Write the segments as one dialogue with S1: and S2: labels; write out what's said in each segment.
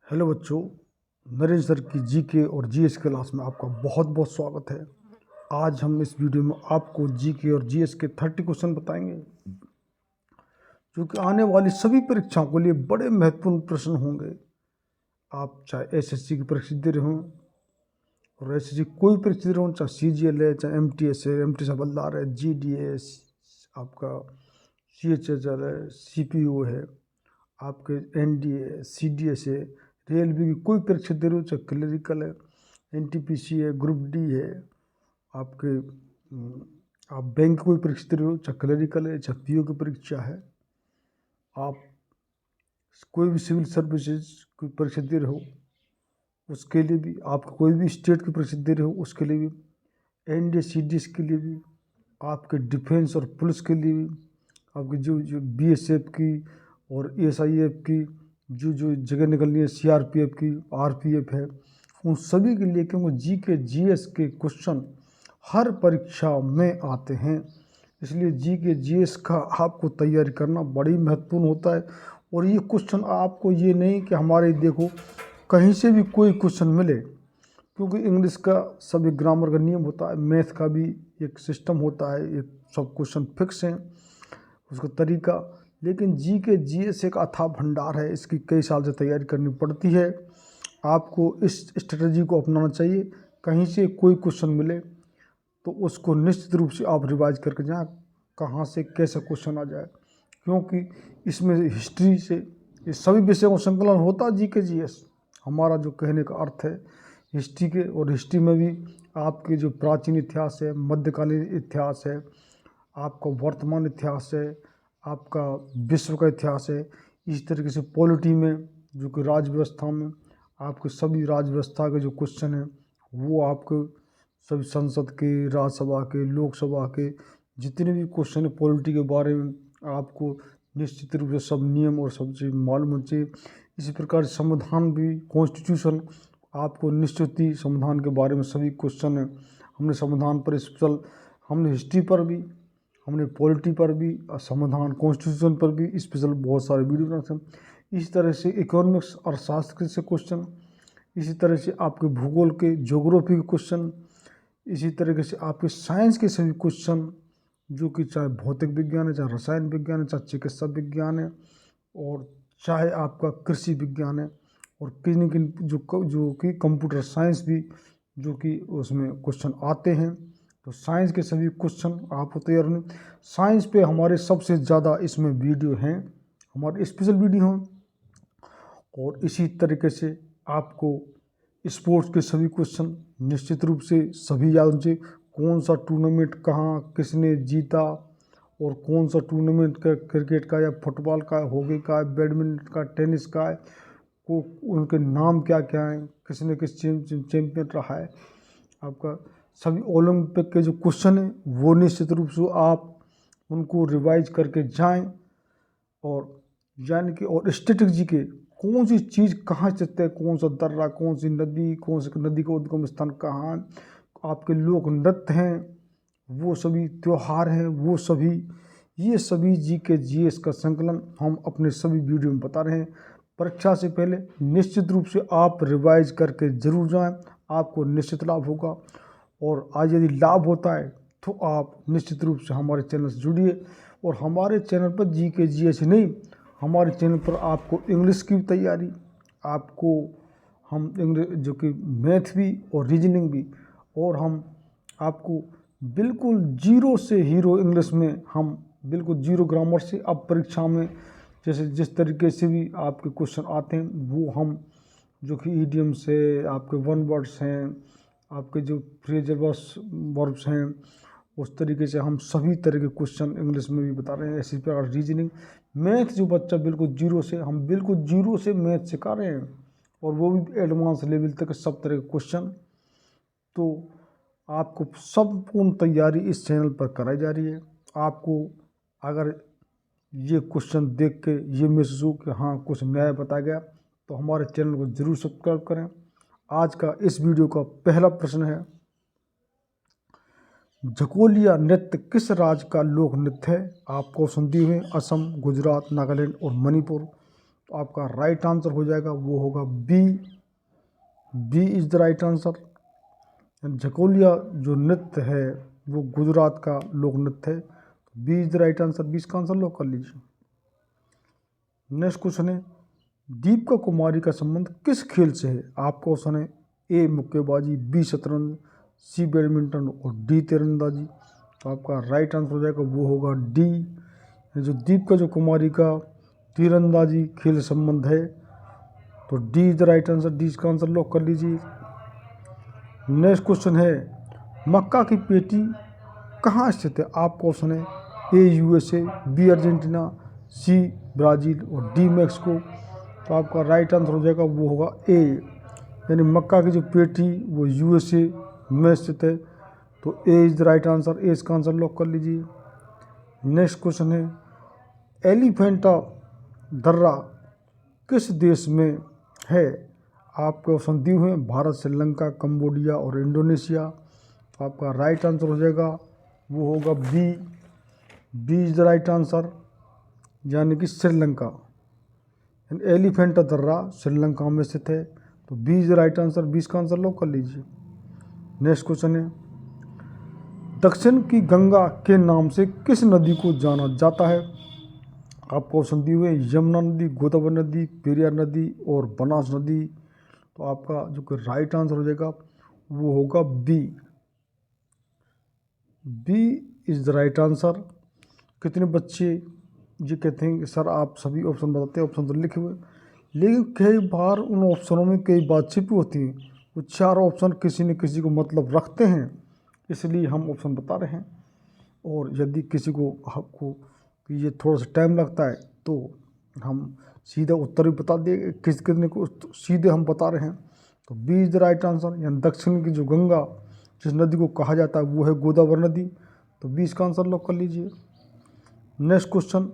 S1: Hello बच्चों, Narendra sir की GK और जीएस क्लास में आपका बहुत बहुत स्वागत है। आज हम इस वीडियो में आपको जीके और जीएस के 30 क्वेश्चन बताएंगे जो कि आने वाली सभी परीक्षाओं के लिए बड़े महत्वपूर्ण प्रश्न होंगे। आप चाहे एसएससी की परीक्षा दे रहे हों और एसएससी कोई परीक्षा दे रहे हों, चाहे सीजीएल है, चाहे एमटीएस है, एमटीएस हवलदार है, जीडीएस, आपका सीएचएसएल है, सीपीओ है, आपके एनडीए, सीडीएस है, रेलवे की कोई परीक्षा दे रहे हो, चाहे क्लरिकल है, एनटीपीसी है, ग्रुप डी है, आपके आप बैंक की कोई परीक्षा दे रहे हो, चाहे क्लरिकल है, चाहे पीओ की परीक्षा है, आप कोई भी सिविल सर्विसेज की परीक्षा दे रहे हो उसके लिए भी, आप कोई भी स्टेट की परीक्षा दे रहे हो उसके लिए भी, एनडीए सीडीएस के लिए भी, आपके डिफेंस और पुलिस के लिए भी, आपकी जो बीएसएफ की और एसआईएफ की जो जगह निकलनी है, सीआरपीएफ की, आरपीएफ है, उन सभी के लिए, क्योंकि जीके जीएस के क्वेश्चन हर परीक्षा में आते हैं, इसलिए जीके जीएस का आपको तैयारी करना बड़ी महत्वपूर्ण होता है। और ये क्वेश्चन आपको ये नहीं कि हमारे देखो कहीं से भी कोई क्वेश्चन मिले, क्योंकि इंग्लिश का सभी ग्रामर का नियम होता है, मैथ का भी एक सिस्टम होता है, एक सब क्वेश्चन फिक्स हैं उसका तरीका। लेकिन जीके जीएस एक अथाह भंडार है, इसकी कई साल से तैयारी करनी पड़ती है। आपको इस स्ट्रेटजी को अपनाना चाहिए। कहीं से कोई क्वेश्चन मिले तो उसको निश्चित रूप से आप रिवाइज करके जाएं, कहाँ से कैसा क्वेश्चन आ जाए, क्योंकि इसमें हिस्ट्री से ये सभी विषयों का संकलन होता है। जीके जीएस हमारा जो कहने का अर्थ है हिस्ट्री के, और हिस्ट्री में भी आपके जो प्राचीन इतिहास है, मध्यकालीन इतिहास है, आपका वर्तमान इतिहास है, आपका विश्व का इतिहास है, इस तरीके से पॉलिटी में जो कि राज व्यवस्था में आपके सभी राज व्यवस्था के जो क्वेश्चन हैं वो आपके सभी संसद के, राज्यसभा के, लोकसभा के जितने भी क्वेश्चन है पॉलिटी के बारे में आपको निश्चित रूप से सब नियम और सब चीज़ मालूम होनी चाहिए। इसी प्रकार संविधान भी, कॉन्स्टिट्यूशन आपको निश्चित ही संविधान के बारे में सभी क्वेश्चन है। हमने संविधान पर स्पेशल, हमने हिस्ट्री पर भी, हमने पॉलिटी पर भी, संविधान कॉन्स्टिट्यूशन पर भी स्पेशल बहुत सारे वीडियो बनाते हैं। इस तरह से इकोनॉमिक्स और शास्त्र से क्वेश्चन, इसी तरह से आपके भूगोल के, ज्योग्राफी के क्वेश्चन, इसी तरीके से आपके साइंस के सभी क्वेश्चन जो कि चाहे भौतिक विज्ञान है, चाहे रसायन विज्ञान है, चाहे चिकित्सा विज्ञान है, और चाहे आपका कृषि विज्ञान है, और किन किन जो कि कंप्यूटर साइंस भी जो कि उसमें क्वेश्चन आते हैं। तो साइंस के सभी क्वेश्चन आपको तैयार होने, साइंस पे हमारे सबसे ज़्यादा इसमें वीडियो हैं, हमारे स्पेशल वीडियो हैं। और इसी तरीके से आपको स्पोर्ट्स के सभी क्वेश्चन निश्चित रूप से सभी याद होने चाहिए। कौन सा टूर्नामेंट कहाँ किसने जीता, और कौन सा टूर्नामेंट का, क्रिकेट का या फुटबॉल का, हॉकी का, बैडमिंटन का, टेनिस का है, को उनके नाम क्या क्या हैं, किसने किस चैंपियन रहा है। आपका सभी ओलंपिक के जो क्वेश्चन हैं वो निश्चित रूप से आप उनको रिवाइज करके जाएं। और यानी कि और स्ट्रेटेजी के कौन सी चीज़ कहाँ स्थित है, कौन सा दर्रा, कौन सी नदी, कौन सी नदी का उद्गम स्थान कहाँ, आपके लोक नृत्य हैं, वो सभी त्यौहार हैं, वो सभी, ये सभी जीके जीएस का संकलन हम अपने सभी वीडियो में बता रहे हैं। परीक्षा से पहले निश्चित रूप से आप रिवाइज करके ज़रूर जाएं, आपको निश्चित लाभ होगा। और आज यदि लाभ होता है तो आप निश्चित रूप से हमारे चैनल से जुड़िए। और हमारे चैनल पर जीके जीएस नहीं, हमारे चैनल पर आपको इंग्लिश की तैयारी, आपको हम इंग्लिश जो कि मैथ भी और रीजनिंग भी, और हम आपको बिल्कुल जीरो से हीरो इंग्लिश में, हम बिल्कुल जीरो ग्रामर से अब परीक्षा में जैसे जिस तरीके से भी आपके क्वेश्चन आते हैं वो हम जो कि ईडियम से, आपके वन वर्ड्स हैं, आपके जो फ्रेजल वर्ब्स हैं, उस तरीके से हम सभी तरह के क्वेश्चन इंग्लिश में भी बता रहे हैं। इसी प्रकार रीजनिंग, मैथ जो बच्चा बिल्कुल जीरो से, हम बिल्कुल जीरो से मैथ सिखा रहे हैं, और वो भी एडवांस लेवल तक सब तरह के क्वेश्चन। तो आपको संपूर्ण तैयारी इस चैनल पर कराई जा रही है। आपको अगर ये क्वेश्चन देख के ये महसूस हो कि हाँ कुछ नया बताया गया, तो हमारे चैनल को ज़रूर सब्सक्राइब करें। आज का इस वीडियो का पहला प्रश्न है, झकोलिया नृत्य किस राज्य का लोक नृत्य है। आपको ऑप्शन दिए हुए असम, गुजरात, नागालैंड और मणिपुर। तो आपका राइट आंसर हो जाएगा वो होगा B. B is the right answer. Jhakolia जो नृत्य है वो गुजरात का लोक नृत्य है। B is the right answer. 20 का आंसर लॉक कर लीजिए। नेक्स्ट क्वेश्चन है, दीपिका कुमारी का संबंध किस खेल से है? आपका ऑप्शन है ए मुक्केबाजी, बी शतरंज, सी बैडमिंटन और डी तीरंदाजी। तो आपका राइट आंसर हो जाएगा वो होगा डी। जो दीपिका जो कुमारी का तीरंदाजी खेल संबंध है, तो D is the right answer. D का आंसर लॉक कर लीजिए। नेक्स्ट क्वेश्चन है, मक्का की पेटी कहाँ स्थित है? आपका ऑप्शन है A USA, B Argentina, C Brazil और डी मैक्सिको। तो आपका राइट आंसर हो जाएगा वो होगा ए, यानी मक्का की जो पेटी वो यूएसए में स्थित है। तो ए इज द राइट आंसर। ए इसका आंसर लॉक कर लीजिए। नेक्स्ट क्वेश्चन है, एलिफेंटा दर्रा किस देश में है? आपके ऑप्शन दिए हुए हैं भारत, श्रीलंका, कंबोडिया और इंडोनेशिया। तो आपका राइट आंसर हो जाएगा वो होगा B. B is the right answer, यानी कि श्रीलंका। एलिफेंटा दर्रा श्रीलंका में स्थित है। तो B is the right answer. 20 का आंसर लॉक कर लीजिए। नेक्स्ट क्वेश्चन है, दक्षिण की गंगा के नाम से किस नदी को जाना जाता है? आपको ऑप्शन दिए हुए यमुना नदी, गोदावरी नदी, पेरियार नदी और बनास नदी। तो आपका जो कि राइट आंसर हो जाएगा वो होगा B. B is the right answer. कितने बच्चे ये कहते हैं कि सर आप सभी ऑप्शन बताते हैं, ऑप्शन तो लिखे हुए, लेकिन कई बार उन ऑप्शनों में कई बात छिपी होती है। वो चार ऑप्शन किसी न किसी को मतलब रखते हैं, इसलिए हम ऑप्शन बता रहे हैं। और यदि किसी को आपको ये थोड़ा सा टाइम लगता है तो हम सीधा उत्तर भी बता दें, कितने को सीधे हम बता रहे हैं। तो B is the right answer, यानी दक्षिण की जो गंगा जिस नदी को कहा जाता है वो है गोदावरी नदी। तो 20 का आंसर लॉक कर लीजिए। नेक्स्ट क्वेश्चन,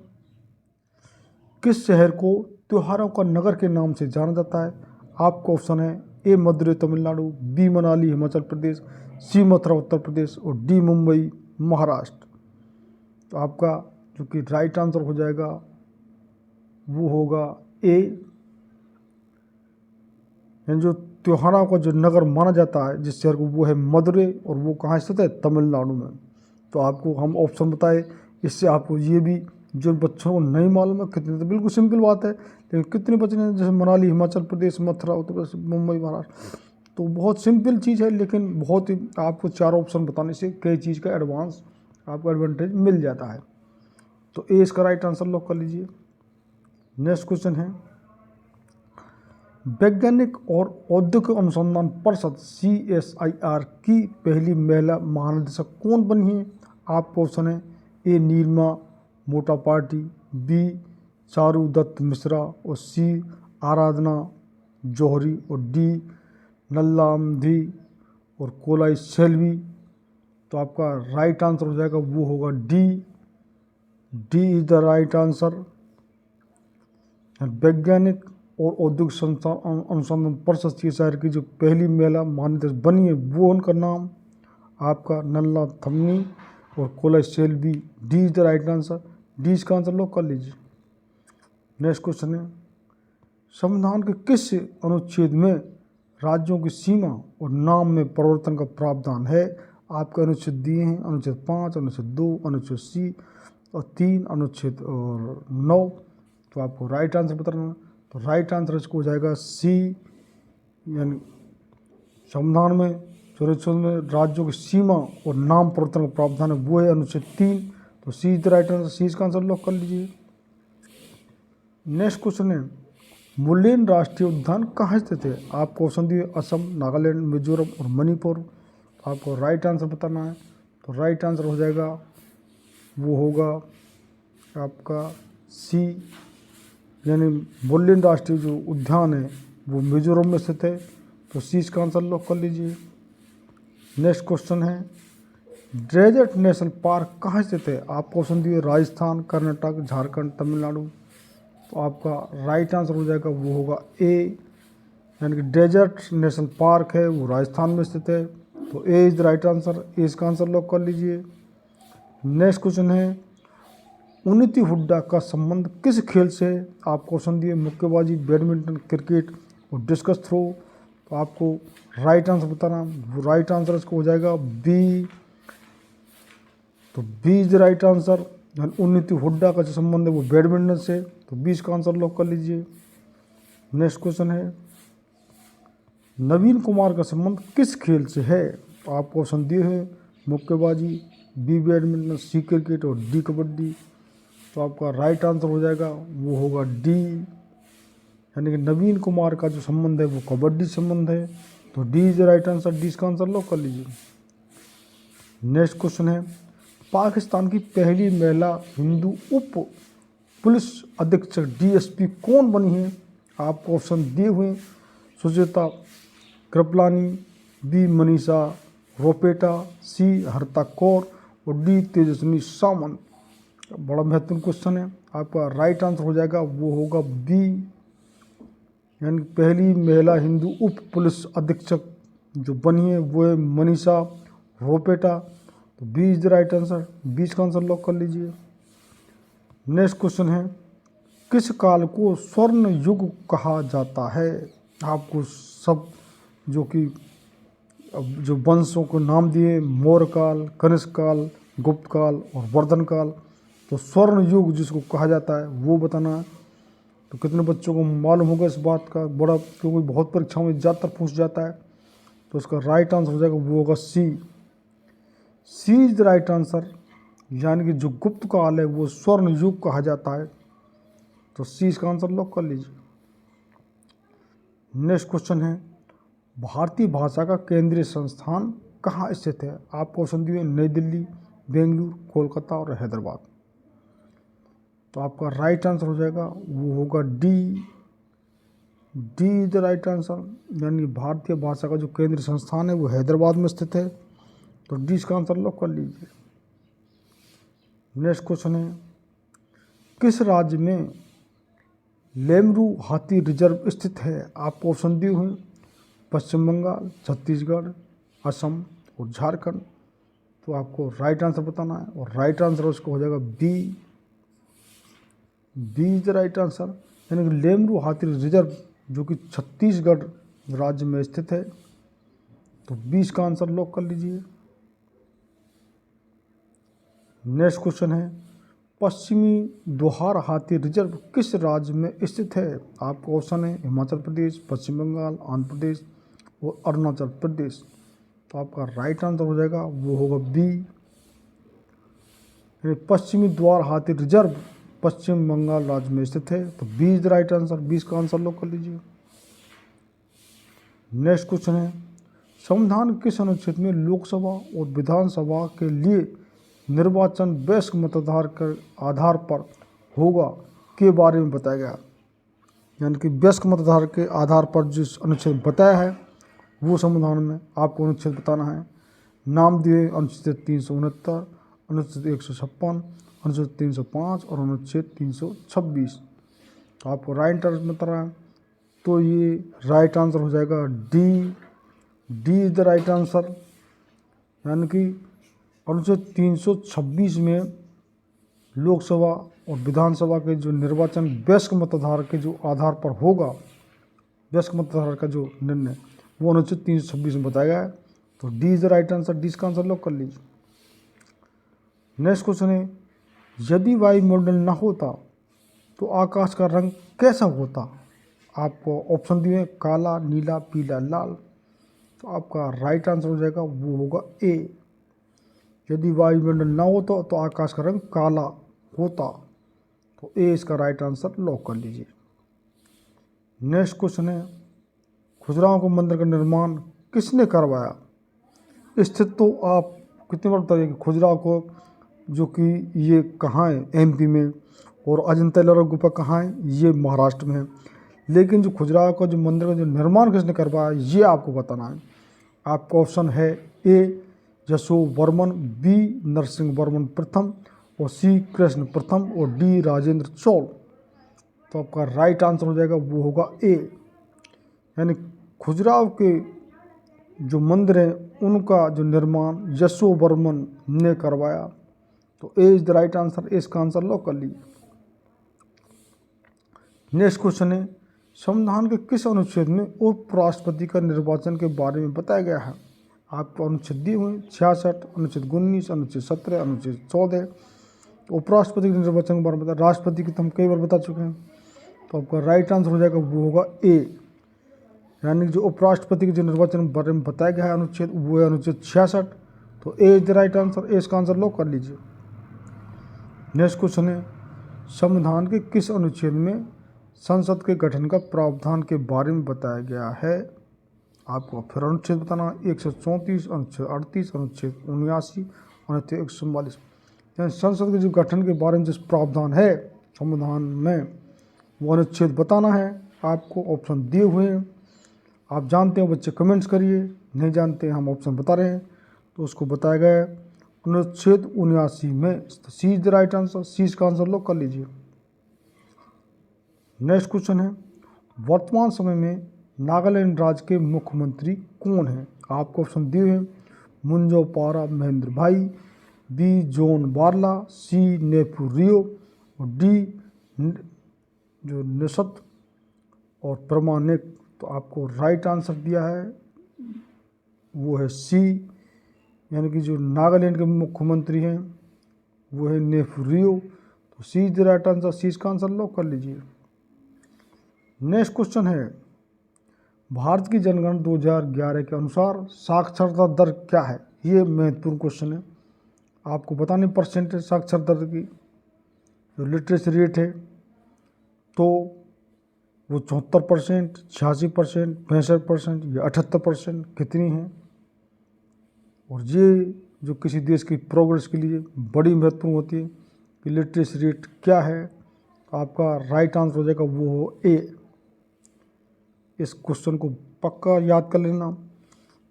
S1: किस शहर को त्योहारों का नगर के नाम से जाना जाता है? आपका ऑप्शन है ए मदुरै तमिलनाडु, बी मनाली हिमाचल प्रदेश, सी मथुरा उत्तर प्रदेश और डी मुंबई महाराष्ट्र। तो आपका जो कि राइट आंसर हो जाएगा वो होगा ए, यानी जो त्योहारों का जो नगर माना जाता है जिस शहर को वो है मदुरै, और वो कहाँ स्थित है? तमिलनाडु में। तो आपको हम ऑप्शन बताए, इससे आपको ये भी जो बच्चों को नहीं मालूम है कितने, तो बिल्कुल सिंपल बात है, लेकिन कितने बच्चे हैं जैसे मनाली हिमाचल प्रदेश, मथुरा उत्तर प्रदेश, मुंबई महाराष्ट्र। तो बहुत सिंपल चीज़ है, लेकिन बहुत ही आपको चार ऑप्शन बताने से कई चीज़ का एडवांस आपको एडवांटेज मिल जाता है। तो ए इसका राइट आंसर लॉक कर लीजिए। नेक्स्ट क्वेश्चन है, वैज्ञानिक और औद्योगिक अनुसंधान परिषद CSIR की पहली महिला महानिदेशक कौन बनी है? आपको ऑप्शन है ए नीलिमा मोटापाटी, बी चारू दत्त मिश्रा और सी आराधना जौहरी और डी नल्लामधी और कोलाई सेल्वी। तो आपका राइट आंसर हो जाएगा वो होगा D. D is the right answer. वैज्ञानिक और औद्योगिक अनुसंधान परिषद CSIR की जो पहली महिला महानिदेशक बनी है वो उनका नाम आपका नल्ला थम्मी और Kolai Selvi. D is the right answer. D इसका आंसर लॉक कर लीजिए। नेक्स्ट क्वेश्चन है, संविधान के किस अनुच्छेद में राज्यों की सीमा और नाम में परिवर्तन का प्रावधान है? आपके अनुच्छेद दिए हैं, अनुच्छेद 5, अनुच्छेद 2, अनुच्छेद C और 3, अनुच्छेद और 9। तो आपको राइट आंसर बताना। तो राइट आंसर इसको हो जाएगा सी, यानी संविधान में जो अनुच्छेद में राज्यों की सीमा और नाम परिवर्तन का प्रावधान है वो है अनुच्छेद 3। तो C is the right answer. सी इसका आंसर लॉक कर लीजिए। नेक्स्ट क्वेश्चन है, मुलेन राष्ट्रीय उद्यान कहाँ स्थित है? आपको ऑप्शन दिए असम, नागालैंड, मिजोरम और मणिपुर। तो आपको राइट आंसर बताना है। तो राइट आंसर हो जाएगा वो होगा आपका सी, यानी मुलेन राष्ट्रीय जो उद्यान है वो मिजोरम में स्थित है। तो सी इसका आंसर लॉक कर लीजिए। नेक्स्ट क्वेश्चन है, डेजर्ट नेशनल पार्क कहाँ स्थित है? आपको ऑप्शन दिए राजस्थान, कर्नाटक, झारखंड, तमिलनाडु। तो आपका राइट आंसर हो जाएगा वो होगा ए, यानी कि डेजर्ट नेशनल पार्क है वो राजस्थान में स्थित है। तो ए इज द राइट आंसर। ए इसका आंसर लॉक कर लीजिए। नेक्स्ट क्वेश्चन है, उन्नति हुड्डा का संबंध किस खेल से है? आपको ऑप्शन दिए मुक्केबाजी, बैडमिंटन, क्रिकेट और डिस्कस थ्रो। तो आपको राइट आंसर बताना, राइट आंसर इसको हो जाएगा बी। तो B is the right answer. Unnati Hooda का जो संबंध है वो बैडमिंटन से, तो 20 का आंसर लॉक कर लीजिए। नेक्स्ट क्वेश्चन है, नवीन कुमार का संबंध किस खेल से है? तो आपको ऑप्शन दिए हैं मुक्केबाजी, बी बैडमिंटन, सी क्रिकेट और डी कबड्डी। तो आपका राइट आंसर हो जाएगा वो होगा डी, यानी कि नवीन कुमार का जो संबंध है वो कबड्डी संबंध है। तो D is the right answer, D का आंसर लॉक कर लीजिए। नेक्स्ट क्वेश्चन है, पाकिस्तान की पहली महिला हिंदू उप पुलिस अधीक्षक डीएसपी कौन बनी है? आपको ऑप्शन दिए हुए सुचेता कृपलानी, बी मनीषा रोपेटा, सी हरिता कौर और डी तेजस्विनी सामंत। बड़ा महत्वपूर्ण क्वेश्चन है। आपका राइट आंसर हो जाएगा वो होगा बी, यानी पहली महिला हिंदू उप पुलिस अधीक्षक जो बनी है वो है मनीषा रोपेटा। तो B is the right answer, 20 का आंसर लॉक कर लीजिए। नेक्स्ट क्वेश्चन है, किस काल को स्वर्ण युग कहा जाता है? आपको सब जो कि जो वंशों को नाम दिए, मौर्य काल, कनिष्क काल, गुप्त काल और वर्धन काल। तो स्वर्ण युग जिसको कहा जाता है वो बताना है। तो कितने बच्चों को मालूम होगा इस बात का, बड़ा, क्योंकि बहुत परीक्षाओं में ज़्यादातर पूछ जाता है। तो उसका राइट आंसर हो जाएगा वो होगा सी, सी इज द राइट आंसर, यानी कि जो गुप्त काल है वो स्वर्ण युग कहा जाता है। तो सी इसका आंसर लॉक कर लीजिए। नेक्स्ट क्वेश्चन है, भारतीय भाषा का केंद्रीय संस्थान कहाँ स्थित है? आपको ऑप्शन दिए नई दिल्ली, बेंगलुरु, कोलकाता और हैदराबाद। तो आपका राइट आंसर हो जाएगा वो होगा D, D is the right answer, यानी भारतीय भाषा का जो केंद्रीय संस्थान है वो हैदराबाद में स्थित है। तो डी इसका आंसर लॉक कर लीजिए। नेक्स्ट क्वेश्चन है, किस राज्य में लेमरू हाथी रिजर्व स्थित है? आपको ऑप्शन दिए हुए पश्चिम बंगाल, छत्तीसगढ़, असम और झारखंड। तो आपको राइट आंसर बताना है और राइट आंसर उसको हो जाएगा B, B is the right answer, यानी कि लेमरू हाथी रिजर्व जो कि छत्तीसगढ़ राज्य में स्थित है। तो 20 का आंसर लॉक कर लीजिए। नेक्स्ट क्वेश्चन है, पश्चिमी दोहार हाथी रिजर्व किस राज्य में स्थित है? आपको ऑप्शन है हिमाचल प्रदेश, पश्चिम बंगाल, आंध्र प्रदेश और अरुणाचल प्रदेश। तो आपका राइट आंसर हो जाएगा वो होगा बी, पश्चिमी द्वार हाथी रिजर्व पश्चिम बंगाल राज्य में स्थित है। तो B is the right answer, 20 का आंसर लॉक कर लीजिए। नेक्स्ट क्वेश्चन है, संविधान किस अनुच्छेद में लोकसभा और विधानसभा के लिए निर्वाचन वयस्क मतदार के आधार पर होगा के बारे में बताया गया? यानी कि वयस्क मतदार के आधार पर जिस अनुच्छेद बताया है वो संविधान में आपको अनुच्छेद बताना है। नाम दिए अनुच्छेद 369, अनुच्छेद 156, अनुच्छेद 305 और अनुच्छेद 326। तो आपको राइट आंसर बताना है। तो ये राइट आंसर हो जाएगा D, D is the right answer, यानी कि अनुच्छेद 326 में लोकसभा और विधानसभा के जो निर्वाचन वयस्क मतदार के जो आधार पर होगा, वयस्क मतदार का जो निर्णय वो अनुच्छेद 326 में बताया गया है। तो D is the right answer, D का आंसर लॉक कर लीजिए। नेक्स्ट क्वेश्चन है, यदि वायुमंडल न होता तो आकाश का रंग कैसा होता? आपको ऑप्शन दिए काला, नीला, पीला, लाल। तो आपका राइट आंसर हो जाएगा वो होगा ए, यदि वायुमंडल न होता तो आकाश का रंग काला होता। तो ए इसका राइट आंसर लॉक कर लीजिए। नेक्स्ट क्वेश्चन है, खजुराहो को मंदिर का निर्माण किसने करवाया? स्थित तो आप कितनी बार बताइए कि खजुराहो को जो कि ये कहाँ है, एमपी में, और अजंता एलोरा गुफा कहाँ है, ये महाराष्ट्र में है। लेकिन जो खजुराहो का जो मंदिर का जो निर्माण किसने करवाया ये आपको बताना है। आपका ऑप्शन है ए यशोवर्मन, बी नरसिंह वर्मन प्रथम और सी कृष्ण प्रथम और डी राजेंद्र चोल। तो आपका राइट आंसर हो जाएगा वो होगा ए, यानी खजुराहो के जो मंदिर हैं उनका जो निर्माण यशोवर्मन ने करवाया। तो ए इज द राइट आंसर, ए इसका आंसर लॉक कर लीजिए। नेक्स्ट क्वेश्चन है, संविधान के किस अनुच्छेद में उपराष्ट्रपति का निर्वाचन के बारे में बताया गया है? आपको अनुच्छेद दिए हुए 66, अनुच्छेद 19, अनुच्छेद 17, अनुच्छेद 14। तो उपराष्ट्रपति के निर्वाचन के बारे में बताया, राष्ट्रपति की तो हम कई बार बता चुके हैं। तो आपका राइट आंसर हो जाएगा वो होगा ए, यानी जो उपराष्ट्रपति के जो निर्वाचन के बारे में बताया गया है अनुच्छेद, वो है अनुच्छेद 66। तो ए इज द राइट आंसर, ए इसका आंसर लॉक कर लीजिए। नेक्स्ट क्वेश्चन है, संविधान के किस अनुच्छेद में संसद के गठन का प्रावधान के बारे में बताया गया है? आपको फिर अनुच्छेद बताना, 134, अनुच्छेद 38, अनुच्छेद 79, अनुच्छेद 144। यानी संसद के जो गठन के बारे में जिस प्रावधान है संविधान में, वो अनुच्छेद बताना है। आपको ऑप्शन दिए हुए हैं, आप जानते हैं बच्चे कमेंट्स करिए, नहीं जानते हम ऑप्शन बता रहे हैं। तो उसको बताया गया है अनुच्छेद 79 में। सी इज द राइट आंसर, सी इसका आंसर लॉक कर लीजिए। नेक्स्ट क्वेश्चन है, वर्तमान समय में नागालैंड राज्य के मुख्यमंत्री कौन हैं? आपको ऑप्शन दिए हैं, मुंजोपारा महेंद्र भाई, बी जॉन बारला, सी नेपू रियो और डी जो निशत और प्रमाणिक। तो आपको राइट आंसर दिया है वो है सी, यानी कि जो नागालैंड के मुख्यमंत्री हैं वो है नेपू रियो। तो C is the right answer, सी इसका आंसर लॉक कर लीजिए। नेक्स्ट क्वेश्चन है, भारत की जनगणना 2011 के अनुसार साक्षरता दर क्या है? ये महत्वपूर्ण क्वेश्चन है, आपको बतानी परसेंटेज साक्षरता दर की। जो लिटरेसी रेट है तो वो 74%, 86%, 65% या 78% कितनी है? और ये जो किसी देश की प्रोग्रेस के लिए बड़ी महत्वपूर्ण होती है कि लिटरेसी रेट क्या है। आपका राइट आंसर हो जाएगा वो हो ए। इस क्वेश्चन को पक्का याद कर लेना,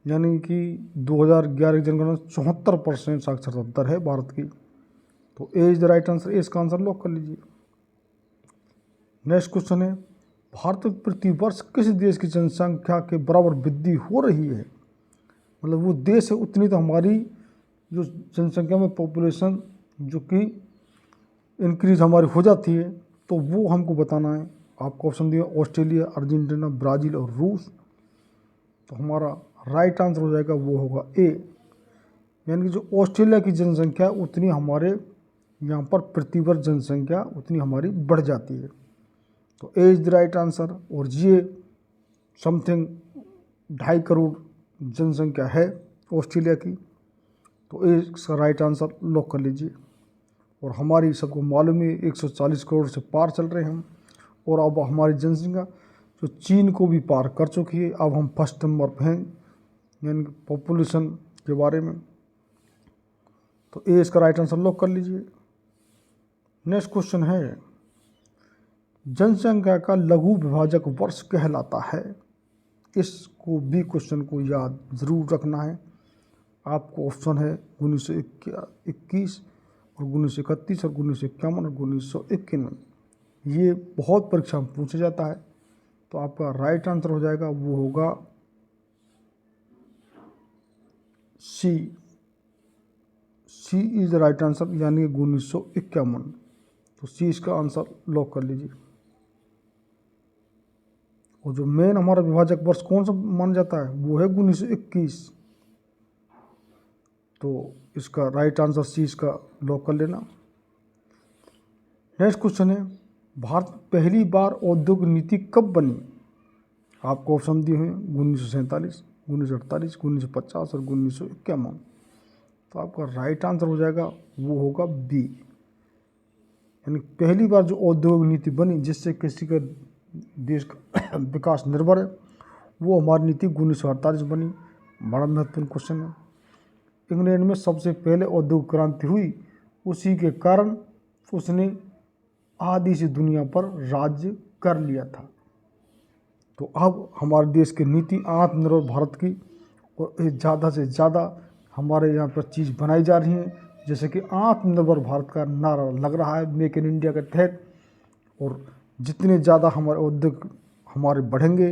S1: यानी कि 2011 की जनगणना 74% साक्षरता दर है भारत की। तो ए इज द राइट आंसर, ए इसका आंसर लॉक कर लीजिए। नेक्स्ट क्वेश्चन है, भारत में प्रतिवर्ष किस देश की जनसंख्या के बराबर वृद्धि हो रही है? मतलब वो देश है उतनी तो हमारी जो जनसंख्या में पॉपुलेशन जो कि इंक्रीज हमारी हो जाती है, तो वो हमको बताना है। आपको ऑप्शन दिया ऑस्ट्रेलिया, अर्जेंटीना, ब्राज़ील और रूस। तो हमारा राइट आंसर हो जाएगा वो होगा ए, यानी कि जो ऑस्ट्रेलिया की जनसंख्या उतनी हमारे यहाँ पर प्रतिवर्ष जनसंख्या उतनी हमारी बढ़ जाती है। तो ए इज द राइट आंसर। और ये समथिंग 2.5 करोड़ जनसंख्या है ऑस्ट्रेलिया की। तो ए इसका राइट आंसर लॉक कर लीजिए। और हमारी सबको मालूम है 140 करोड़ से पार चल रहे हैं हम, और अब हमारी जनसंख्या जो चीन को भी पार कर चुकी है। अब हम फर्स्ट नंबर पर हैं यानी पॉपुलेशन के बारे में। तो ए इसका राइट आंसर लॉक कर लीजिए। नेक्स्ट क्वेश्चन है, जनसंख्या का लघु विभाजक वर्ष कहलाता है? इसको भी क्वेश्चन को याद ज़रूर रखना है। आपको ऑप्शन है 1921 और 1931 और 1951 और 1991। ये बहुत परीक्षा में पूछा जाता है। तो आपका राइट आंसर हो जाएगा वो होगा सी, सी इज द राइट आंसर, यानी 1951। तो सी इसका आंसर लॉक कर लीजिए। और जो मेन हमारा विभाजक वर्ष कौन सा माना जाता है वो है 1921। तो इसका राइट आंसर सी इसका लॉक कर लेना। नेक्स्ट क्वेश्चन है, भारत में पहली बार औद्योगिक नीति कब बनी? आपको ऑप्शन दिए हैं 1947, 1948, 1950 और 1951। तो आपका राइट आंसर हो जाएगा वो होगा बी, यानी पहली बार जो औद्योगिक नीति बनी जिससे किसी का देश का विकास निर्भर है, वो हमारी नीति 1948 बनी। बड़ा महत्वपूर्ण क्वेश्चन है। इंग्लैंड में सबसे पहले औद्योगिक क्रांति हुई, उसी के कारण उसने आधी से दुनिया पर राज्य कर लिया था। तो अब हमारे देश की नीति आत्मनिर्भर भारत की, और ज़्यादा से ज़्यादा हमारे यहाँ पर चीज़ बनाई जा रही हैं, जैसे कि आत्मनिर्भर भारत का नारा लग रहा है मेक इन इंडिया के तहत। और जितने ज़्यादा हमारे उद्योग हमारे बढ़ेंगे,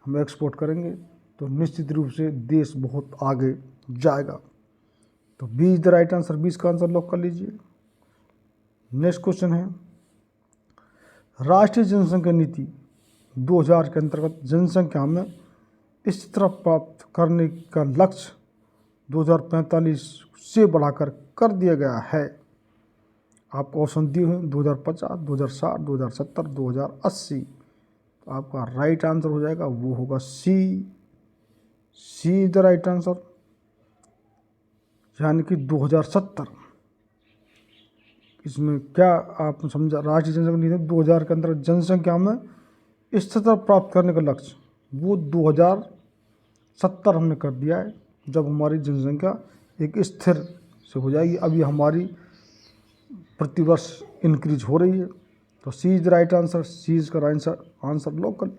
S1: हम एक्सपोर्ट करेंगे, तो निश्चित रूप से देश बहुत आगे जाएगा। तो B is the right answer, 20 का आंसर लॉक कर लीजिए। नेक्स्ट क्वेश्चन है, राष्ट्रीय जनसंख्या नीति 2000 के अंतर्गत जनसंख्या में स्थिरता प्राप्त करने का लक्ष्य 2045 से बढ़ाकर कर दिया गया है। आपको ऑप्शन दिए हुए 2050, 2060, 2070, 2080। तो आपका राइट आंसर हो जाएगा, वो होगा सी इज द राइट आंसर, यानी कि 2070। इसमें क्या आप समझा, राष्ट्रीय जनसंख्या नीति 2000 के अंतर्गत जनसंख्या में स्थिरता प्राप्त करने का लक्ष्य वो 2070 हमने कर दिया है, जब हमारी जनसंख्या एक स्थिर से हो जाएगी। अभी हमारी प्रतिवर्ष इंक्रीज हो रही है। तो C is the right answer, C is का राइट आंसर लोकल।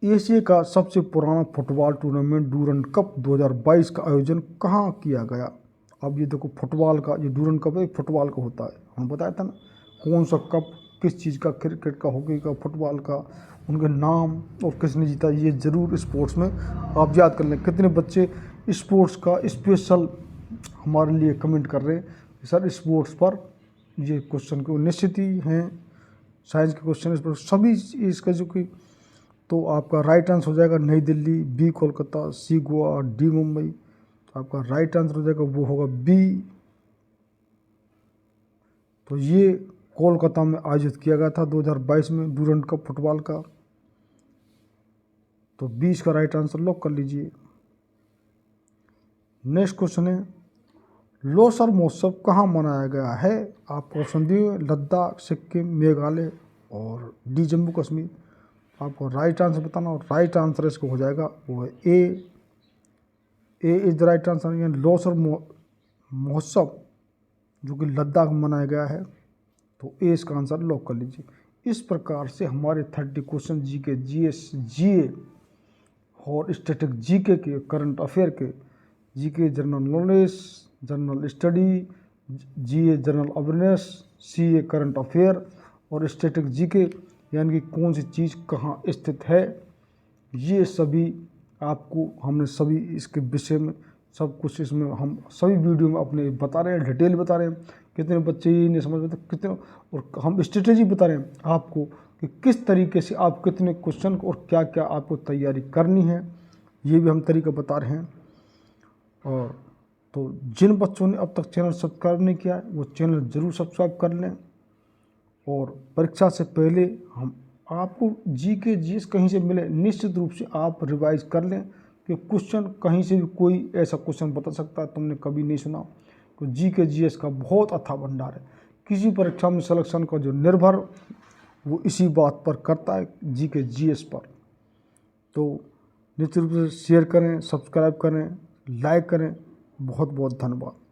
S1: एशिया का सबसे पुराना फुटबॉल टूर्नामेंट डूरंड कप 2022 का आयोजन कहाँ किया गया। अब ये देखो, फुटबॉल का ये डूरंड कप है, फुटबॉल का होता है, हम बताया था ना कौन सा कप किस चीज़ का, क्रिकेट का, हॉकी का, फुटबॉल का, उनके नाम और किसने जीता, ये ज़रूर स्पोर्ट्स में आप याद कर लें। कितने बच्चे स्पोर्ट्स का स्पेशल हमारे लिए कमेंट कर रहे हैं सर, स्पोर्ट्स पर ये क्वेश्चन को निश्चित ही हैं, साइंस के क्वेश्चन इस पर सभी इसका जो कि। तो आपका राइट आंसर हो जाएगा नई दिल्ली, बी कोलकाता, सी गोवा, डी मुंबई। तो आपका राइट आंसर हो जाएगा, वो होगा बी। तो ये कोलकाता में आयोजित किया गया था 2022 में डूरंड कप फुटबॉल का। तो 20 का राइट आंसर लॉक कर लीजिए। नेक्स्ट क्वेश्चन है, लोसर महोत्सव कहाँ मनाया गया है। आपको ऑप्शन दिए लद्दाख, सिक्किम, मेघालय और डी जम्मू कश्मीर। आपको राइट आंसर बताना, और राइट आंसर इसको हो जाएगा वो है ए इज द राइट आंसर। यानी लोसर महोत्सव जो कि लद्दाख में मनाया गया है। तो ए इसका आंसर लॉक कर लीजिए। इस प्रकार से हमारे 30 क्वेश्चन जीके, जीएस, जीए और स्टैटिक जीके के, करंट अफेयर के, GK general knowledge, general study, GA general awareness, CA current affair और स्टैटिक जीके यानी कि कौन सी चीज़ कहाँ स्थित है, ये सभी आपको हमने सभी इसके विषय में सब कुछ इसमें हम सभी वीडियो में अपने बता रहे हैं, डिटेल बता रहे हैं। कितने बच्चे ये नहीं समझ पाते कितने, और हम स्ट्रेटेजी बता रहे हैं आपको कि किस तरीके से आप कितने क्वेश्चन को और क्या क्या आपको तैयारी करनी है, ये भी हम तरीका बता रहे हैं। और तो जिन बच्चों ने अब तक चैनल सब्सक्राइब नहीं किया है वो चैनल ज़रूर सब्सक्राइब कर लें। और परीक्षा से पहले हम आपको जीके जीएस कहीं से मिले निश्चित रूप से आप रिवाइज कर लें कि क्वेश्चन कहीं से भी कोई ऐसा क्वेश्चन बता सकता है तुमने कभी नहीं सुना। तो जीके जीएस का बहुत अथाह भंडार है। किसी परीक्षा में सिलेक्शन का जो निर्भर वो इसी बात पर करता है, जीके जीएस पर। तो निश्चित रूप से शेयर करें, सब्सक्राइब करें, लाइक करें। बहुत बहुत धन्यवाद।